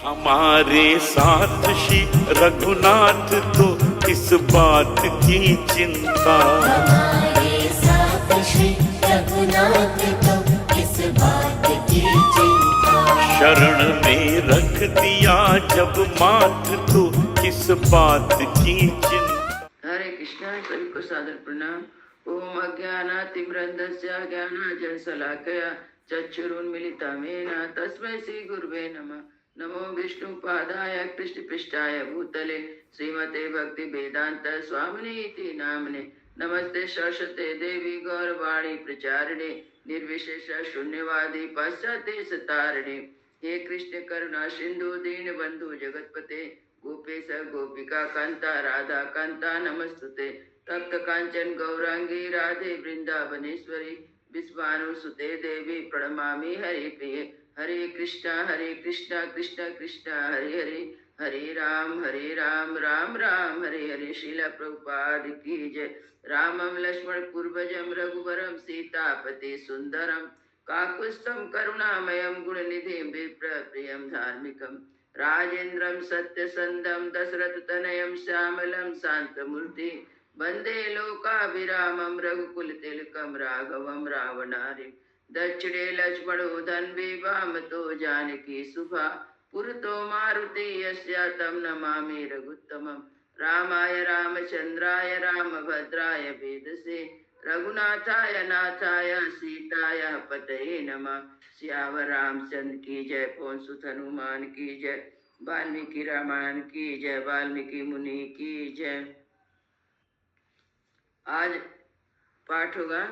हमारे साथ श्री रघुनाथ तो किस बात की चिंता, हमारे साथ श्री रघुनाथ तो किस बात की चिंता। शरण में रख दिया जब माथ तो किस बात की चिंता। हरे कृष्णा। सभी को सादर प्रणाम। ओम अज्ञानातिमिरन्धस्य ज्ञानाञ्जनशलाकया चक्षुरुन्मीलितं येन तस्मै श्री गुरुवे नमः। नमो विष्णुपादाय कृष्णपृष्ठाय भूतले श्रीमते भक्ति वेदांत स्वामिने इति नामने। नमस्ते सरस्वते देवी गौरवाणी प्रचारिणे निर्विशेष शून्यवादी पाश्चात्य सतारिणे। हे कृष्ण करुणा सिंधु दीन बंधु जगतपते गोपेश गोपिका कांता राधा कांता नमस्तुते। तप्त कांचन गौरांगी राधे वृंदावनेश्वरी विश्वानुसुते देवी प्रणमामि हरि प्रिये। हरे कृष्णा कृष्णा कृष्णा हरे हरे, हरे राम राम राम हरे हरे। श्रील प्रभुपाद की जय। रामं लक्ष्मण पूर्वजं रघुवरं सीतापति सुंदरम काकुत्स्थं करुणामयं गुणनिधिं विप्रप्रियं धार्मिकं राजेन्द्रं सत्यसंधं दशरथतनयं श्यामलं शान्तमूर्ति वन्दे लोकाभिरामं रघुकुलतिलकं राघवं रावणारिं। दक्षिणे लक्ष्मणो धन्वी वामतो जानकी सुभा पुरतो मारुति यस्य तं नमामि रघुत्तमं। रामाय रामचंद्राय रामभद्राय वेदसे रघुनाथाय नाथाय सीताय पतये नमः। सियावर रामचंद्र की जय। पवन सुत हनुमान की जय। वाल्मीकि रामायण की जय। वाल्मीकि मुनि की जय। आज पाठ होगा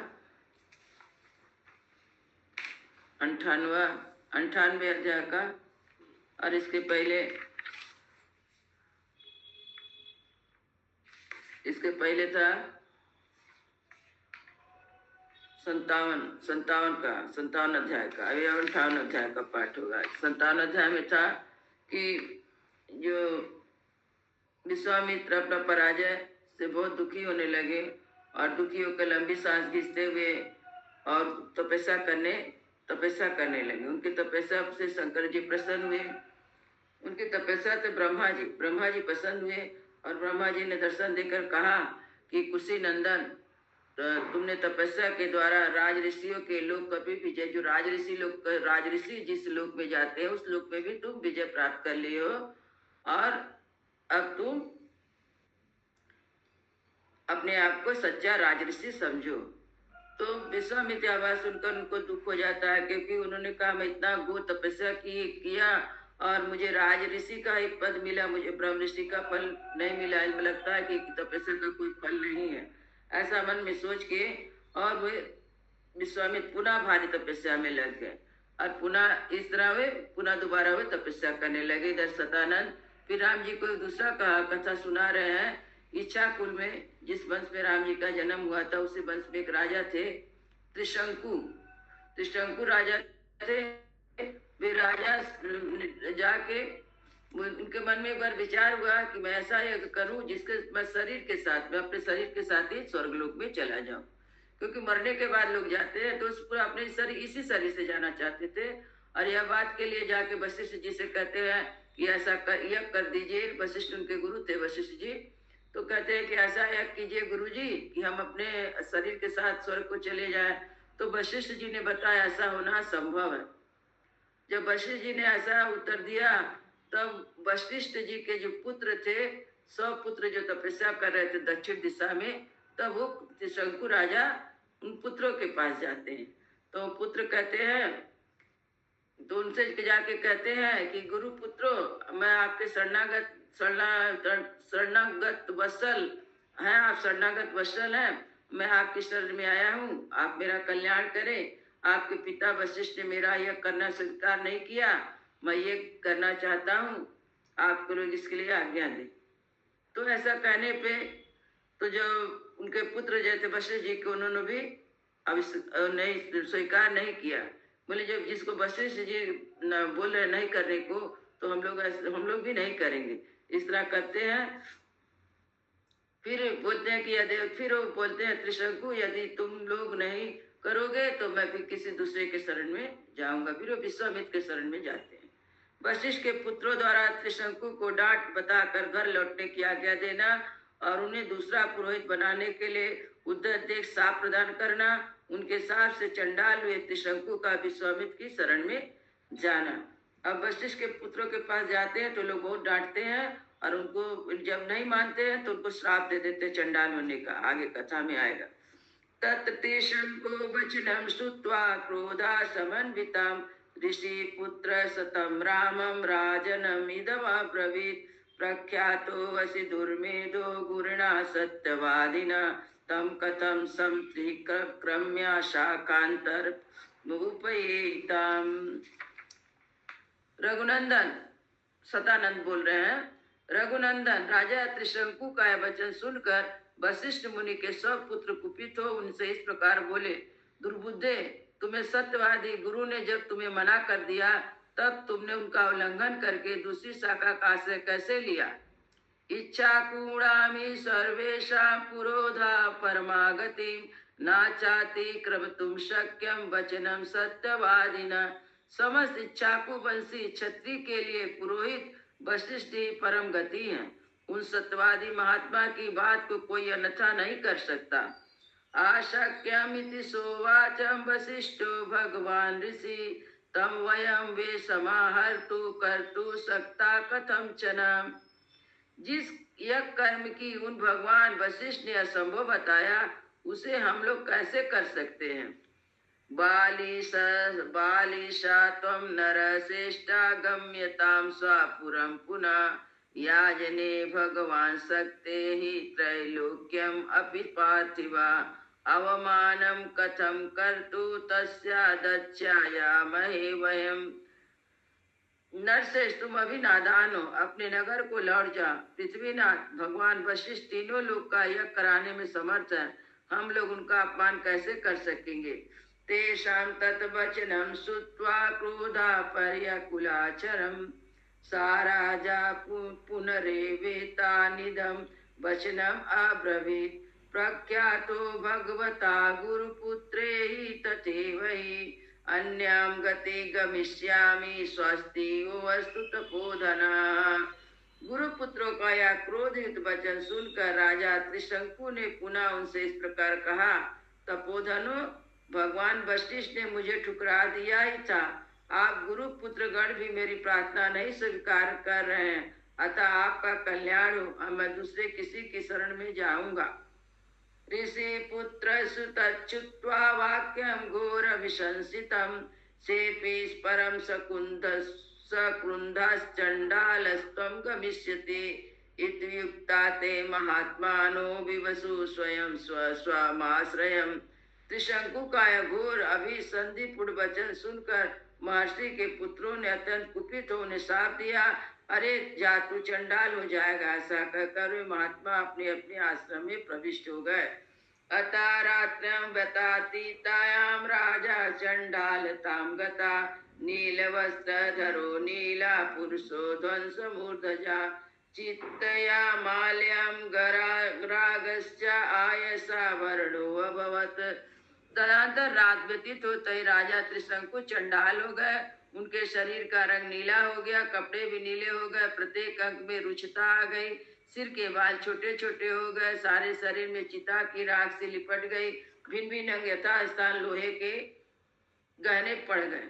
98वें अध्याय का, और इसके पहले था 57 अध्याय का। अभी 58 अध्याय का पाठ होगा। 57 अध्याय में था कि जो विश्वामित्र अपना पराजय से बहुत दुखी होने लगे और दुखी होकर लंबी सांस खींचते हुए और तपस्या करने लगे। उनकी तपस्या से शंकर जी प्रसन्न हुए। उनकी तपस्या से ब्रह्मा जी पसंद हुए और ब्रह्मा जी ने दर्शन देकर कहा कि कुशी नंदन, तुमने तपस्या के द्वारा राज ऋषियों के लोक कभी विजय, जो राजऋषि जिस लोक में जाते हैं उस लोक में भी तुम विजय प्राप्त कर लिए हो, और अब तुम अपने आप को सच्चा राजऋषि समझो। तो विश्वामित्र आवाज सुनकर उनको दुख हो जाता है, क्योंकि उन्होंने कहा मैं इतना गो तपस्या किया और मुझे राज ऋषि का ही पद मिला, मुझे ब्रह्म ऋषि का फल नहीं मिला। इनको लगता है कि तपस्या का कोई फल नहीं है, ऐसा मन में सोच के और वे विश्वामित्र पुनः भारी तपस्या में लग गए और पुनः इस तरह वे दोबारा वे तपस्या करने लगे। इधर सतानंद फिर राम जी को दूसरा कथा सुना रहे हैं। इच्छा कुल में जिस वंश में राम जी का जन्म हुआ था उसी वंश में एक राजा थे, त्रिशंकु राजा थे। वे राजा जाके उनके मन में एक बार विचार हुआ कि मैं ऐसा यज्ञ करूं जिसके मैं अपने शरीर के साथ ही स्वर्गलोक में चला जाऊं, क्योंकि मरने के बाद लोग जाते हैं तो उस पूरा अपने इसी शरीर से जाना चाहते थे। और यह बात के लिए जाके वशिष्ठ जी से कहते हैं कि ऐसा यज्ञ कर दीजिए। वशिष्ठ उनके गुरु थे वशिष्ठ जी, तो कहते हैं कि ऐसा यज्ञ कीजिए गुरुजी कि हम अपने शरीर के साथ स्वर्ग को चले जाएं। तो वशिष्ठ जी ने बताया ऐसा होना संभव है। जब वशिष्ठ जी ने ऐसा उत्तर दिया तब वशिष्ठ जी के जो पुत्र थे, 100 पुत्र जो तपस्या कर रहे थे दक्षिण दिशा में, तब वो त्रिशंकु राजा उन पुत्रों के पास जाते हैं। तो पुत्र कहते हैं, तो उनसे जाके कहते हैं कि गुरु पुत्रो, मैं आपके शरणागत वत्सल हैं, आप शरणागत वत्सल हैं। मैं आपकी शरण में आया हूँ, आप मेरा कल्याण करें। आपके पिता वशिष्ठ ने मेरा यह करना स्वीकार नहीं किया, मैं ये करना चाहता हूँ, आपको लोग इसके लिए आज्ञा दें। तो ऐसा कहने पे तो जो उनके पुत्र जैसे वशिष्ठ जी को उन्होंने भी अब नहीं स्वीकार नहीं किया। बोले जब जिसको वशिष्ठ जी बोल रहे नहीं करने को, तो हम लोग भी नहीं करेंगे। इस तरह करते हैं। फिर बोलते हैं कि फिर वो बोलते हैं त्रिशंकु, यदि तुम लोग नहीं करोगे तो मैं फिर किसी दूसरे के शरण में जाऊंगा। फिर वो विश्वामित्र के शरण में जाते हैं। वशिष्ठ के पुत्रों द्वारा त्रिशंकु को डांट बताकर घर लौटने की आज्ञा देना और उन्हें दूसरा पुरोहित बनाने के लिए उद्धत साप प्रदान करना। उनके साप से चंडाल हुए त्रिशंकु का विश्वामित्र की शरण में जाना। अब वशिष्ठ के पुत्रों के पास जाते हैं तो लोग बहुत डांटते हैं और उनको जब नहीं मानते हैं तो उनको श्राप दे देते चंडाल होने का। आगे कथा में आएगा। तत्तेषंको वचनं श्रुत्वा क्रोधा समन्विताम् ऋषि पुत्र सतम रामम राजनम इदमब्रवीत् प्रख्यातो वसि दुर्मेधो गुरुणा सत्यवादिना तम कथम संत्रिक्रम्य शाकांतर उपयेताम्। रघुनंदन सतानंद बोल रहे हैं, रघुनंदन राजा त्रिशंकु का यह वचन सुनकर वशिष्ठ मुनि के सब पुत्र कुपित हो उनसे इस प्रकार बोले, दुर्बुद्धे, तुम्हें सत्यवादी गुरु ने जब तुम्हें मना कर दिया तब तुमने उनका उल्लंघन करके दूसरी शाखा का आश्रय कैसे लिया। इच्छा कूणामी सर्वेशा पुरोधा परमागति नाचाति क्रमतुम शक्यम वचनम सत्यवादिना। समस्त इच्छाकु वंशी क्षत्रिय के लिए पुरोहित वशिष्ठ ही परम गति है। उन सत्यवादी महात्मा की बात को कोई अन्यथा नहीं कर सकता। आशक्यमिति सोवाचम वशिष्ठो भगवान ऋषि तम वयम वे समाहर्तु कर्तु सक्ता कथम चना। जिस यज्ञ कर्म की उन भगवान वशिष्ठ ने असंभव बताया उसे हम लोग कैसे कर सकते हैं। बालिशा त्वं नरश्रेष्ठा गम्यतां स्वापुरं पुनः याजने भगवान सक्ते हि त्रैलोक्यम अपि पार्थिवा अवमानं कथं कर्तु तस्या दच्चायामहे वयम्। नरश्रेष्ठ, तुम अभी नादान हो, अपने नगर को लौट जा। पृथ्वीनाथ भगवान वशिष्ठ तीनों लोग का यज्ञ कराने में समर्थ है, हम लोग उनका अपमान कैसे कर सकेंगे। तेषां तद्वचनं श्रुत्वा क्रोधा पर्यकुलाचरम् सा राजा पुनरेवेतानिदं वचनम् अब्रवीत् प्रख्यातो भगवता गुरुपुत्रे हि तथैव हि अन्यां गति गमिष्यामि स्वस्ति वस्तु तपोधना। गुरुपुत्रों का यह क्रोधित वचन सुनकर राजा त्रिशंकु ने पुनः उनसे इस प्रकार कहा, तपोधनो, भगवान वशिष्ठ ने मुझे ठुकरा दिया ही था। आप गुरु पुत्र गण भी मेरी प्रार्थना नहीं स्वीकार कर रहे हैं, अतः आपका कल्याण हो, अब मैं दूसरे किसी की शरण में जाऊंगा। ऋषि पुत्र सुतच्युत्वा वाक्यम घोर विशंसितम सेपि परम सकृन्धश्चण्डालस्त्वं गमिष्यति इत्युक्ता ते महात्मानो विवसु स्वयं स्वस्वमाश्रयम्। त्रिशंकु का यह घोर अभिसंधिपूर्ण वचन सुनकर महर्षि के पुत्रों ने अत्यंत कुपित हो उन्हें शाप दिया। अरे जा, तू चंडाल हो जाएगा। ऐसा कहकर वे महात्मा अपने अपने आश्रम में प्रविष्ट हो गए। अतः रात्रं व्यतातीतायां राजा चंडालतां गता नीलवस्त्रधरो नीला पुरुषो ध्वंसमूर्धजा चित्तया माल्यं गरागश्च आयसा वर्णो अभवत्। तदनंतर रात व्यतीत होते ही राजा त्रिशंकु चंडाल हो गए। उनके शरीर का रंग नीला हो गया, कपड़े भी नीले हो गए, प्रत्येक अंग में रुक्षता आ गई, सिर के बाल छोटे छोटे हो गए, सारे शरीर में चिता की राख से लिपट गई, भिन्न भिन्न अंग यथास्थान लोहे के गहने पड़ गए।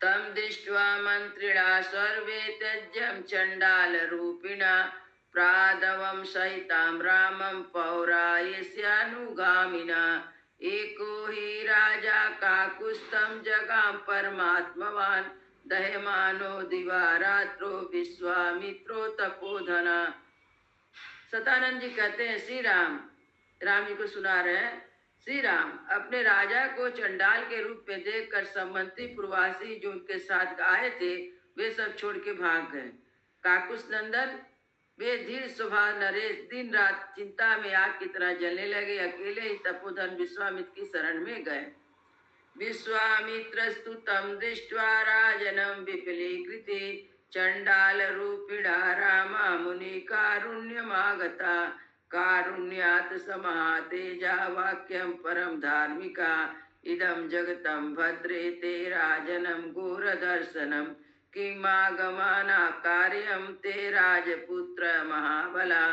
तम दृष्ट्वा मंत्रिणा सर्वे त्यज्यं चंडाल रूपिणा प्रादवं सहितां रामं पौरायस्यानुगामिना एको हि राजा काकुस्थं जगाम परमात्मवान् दह्यमानो दिवारात्रो विश्वामित्रो तपोधना। सतानंद जी कहते हैं, श्री राम जी को सुना रहे हैं, श्री राम अपने राजा को चंडाल के रूप में देखकर संबंधी प्रवासी जो उनके साथ आए थे वे सब छोड़ के भाग गए। काकुस नंदन वे धीर स्वभाव नरेश दिन रात चिंता में आग की तरह जलने लगे। अकेले ही तपोधन विश्वामित्र की शरण में गए। विश्वामित्रस्तु तं दृष्ट्वा राजनं विपुलीकृते चंडाल रूपिणा रामा मुनि कारुण्यमागता कारुण्यात् समातेजा वाक्यं परम धार्मिका इदं जगतं भद्रे ते राजनं घोरदर्शनं किमागमाना कार्यम ते राजपुत्र महाबला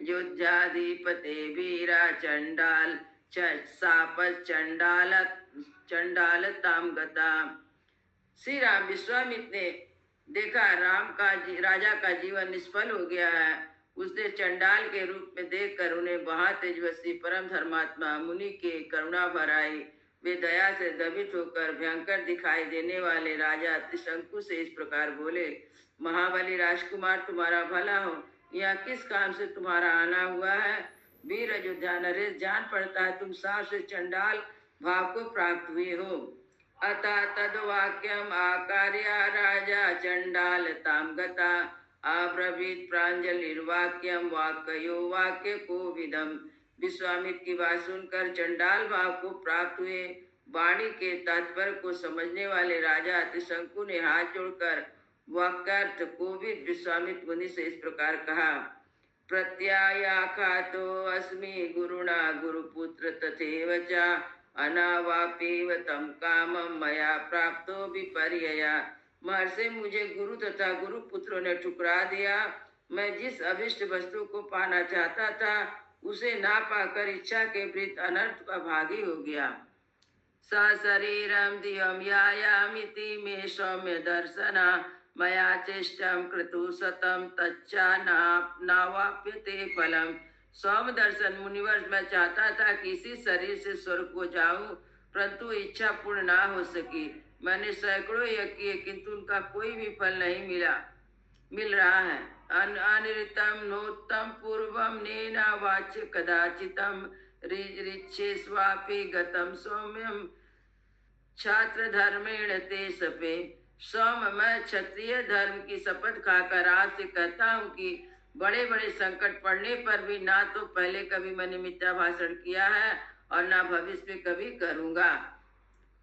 योध्याधिपते वीरा चंडाल साप चंडाल ताम गता। श्री राम विश्वामित्र ने देखा राजा का जीवन निष्फल हो गया है। उसने चंडाल के रूप में देखकर उन्हें महातेजस्वी परम धर्मात्मा मुनि के करुणा भराई। वे दया से दबित होकर भयंकर दिखाई देने वाले राजा त्रिशंकु से इस प्रकार बोले, महाबली राजकुमार तुम्हारा भला हो, यहाँ किस काम से तुम्हारा आना हुआ है? वीर अयोध्या नरेश, जान पड़ता है तुम साप से चंडाल भाव को प्राप्त हुए हो। अतः तद्वाक्यम आकार्या राजा चंडाल ताम गता अब्रवीत प्रांजलिर्वाक्यम वाक्यो वाक्य को विदम। विश्वामित्र की बात सुनकर चंडाल भाव को प्राप्त हुए वाणी के तात्पर्य को समझने वाले राजा त्रिशंकु ने हाथ जोड़कर वाक्यार्थ कोविद विश्वामित्र मुनि से इस प्रकार कहा, प्रत्यायाखातो अस्मि गुरुणा गुरुपुत्र तथैव च अनावाप्येव तम कामम मया प्राप्तो विपर्यया। महर्षि, मुझे गुरु तथा गुरु पुत्रों ने ठुकरा दिया। मैं जिस अभिष्ट वस्तु को पाना चाहता था उसे ना पाकर इच्छा के विपरीत अनर्थ का भागी हो गया। सशरीरम दियम यायामिति मे सौम्य दर्शना मया चेष्टम क्रतु सतम तच्चा नावाप्यते फलम। सौम्य दर्शन मुनिवर, मैं चाहता था कि इसी शरीर से स्वर्ग को जाऊं, परंतु इच्छा पूर्ण ना हो सकी। मैंने सैकड़ों यज्ञ किए किंतु उनका कोई भी फल नहीं मिल रहा है। अनिरितम नोत्तम पूर्वम नेना वाच्य कदाचितम रिच्छे स्वापि गतम सौम्यम छात्र धर्मेण ते सपे। मैं क्षत्रिय धर्म की शपथ खाकर आज से कहता हूँ कि बड़े बड़े संकट पड़ने पर भी ना तो पहले कभी मैंने मिथ्या भाषण किया है और ना भविष्य में कभी करूँगा।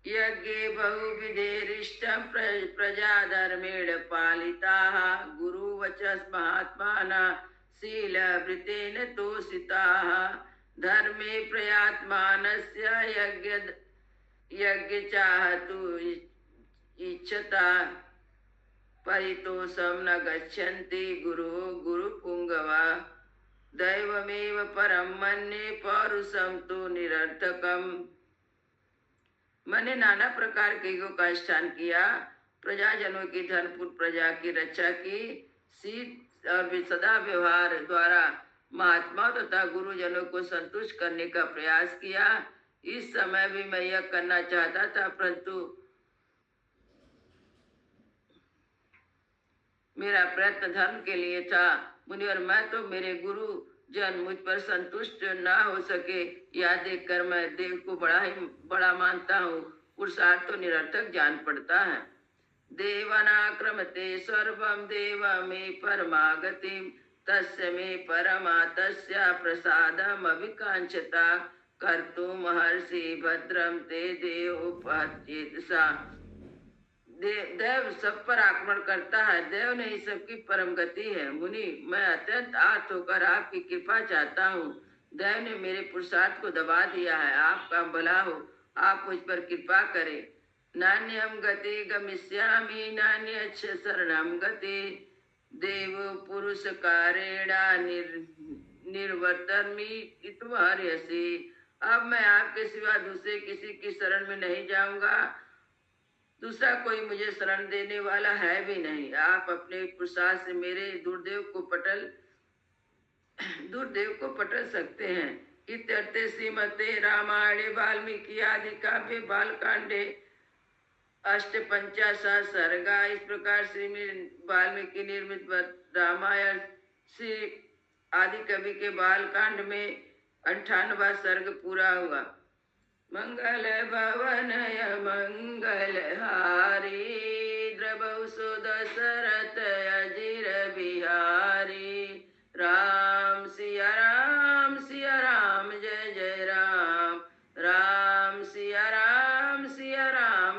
यज्ञे बहुविधेरिष्टं प्रजा धर्मेण पालिताः गुरुवचस् महात्मानः शीलभृतेन तोषिताः। धर्मे प्रयात्मानस्य यज्ञचाहतु इच्छता परितोषं न गच्छन्ति गुरुपुंगवा। दैवमेव परम मन्ये पौरुषं तु निरर्थकम्। मैंने नाना प्रकार के योगों का अनुष्ठान किया, प्रजाजनों की धर्मपूर्ण प्रजा की रक्षा की, शील और सदा व्यवहार द्वारा महात्मा तथा गुरुजनों को संतुष्ट करने का प्रयास किया। इस समय भी मैं यह करना चाहता था, परंतु मेरा प्रयत्न धर्म के लिए था। मुनिवर, मैं तो मेरे गुरु जन मुझ पर संतुष्ट ना हो सके, यह देखकर मैं देव को बड़ा मानता हूँ। पुरुषार्थ तो निरर्थक जान पड़ता है। देवनाक्रमते सर्वं देव मे परमागतिम तस्य मे परमा तस्य प्रसादम अभिकांक्षता कर्तु महर्षि भद्रम ते देवोपहत्येतसा। देव सब पर आक्रमण करता है, देव नहीं सबकी परम गति है। मुनि, मैं अत्यंत आर्त होकर आपकी कृपा चाहता हूँ। देव ने मेरे पुरुषार्थ को दबा दिया है, आपका भला हो, आप मुझ पर कृपा करें। नान्यम गति गमिष्यामि नान्यच्छ शरणम गति देव पुरुष कारेणा निर्वर्तन्मि इत्वहर्यसि। अब मैं आपके सिवा दूसरे किसी की शरण में नहीं जाऊंगा, दूसरा कोई मुझे शरण देने वाला है भी नहीं। आप अपने पुरुषार्थ से मेरे दुर्देव को पटल सकते हैं। इत्यर्थे श्रीमते रामायणे वाल्मीकि आदि काव्य बालकांडे 850 सर्गा। इस प्रकार श्री वाल्मीकि निर्मित रामायण श्री आदि कवि के बालकांड में 98वां सर्ग पूरा हुआ। मंगल भवनय मंगलहारी द्रवौ सुदशरथ अजिर बिहारी। राम सिया राम जय जय राम। राम सिया राम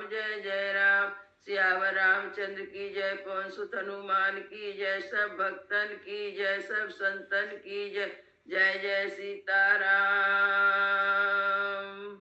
जय जय राम। सियावर रामचंद्र की जय, पवन सुत हनुमान की जय, सब भक्तन की जय, सब संतन की जय। जय जय सीताराम।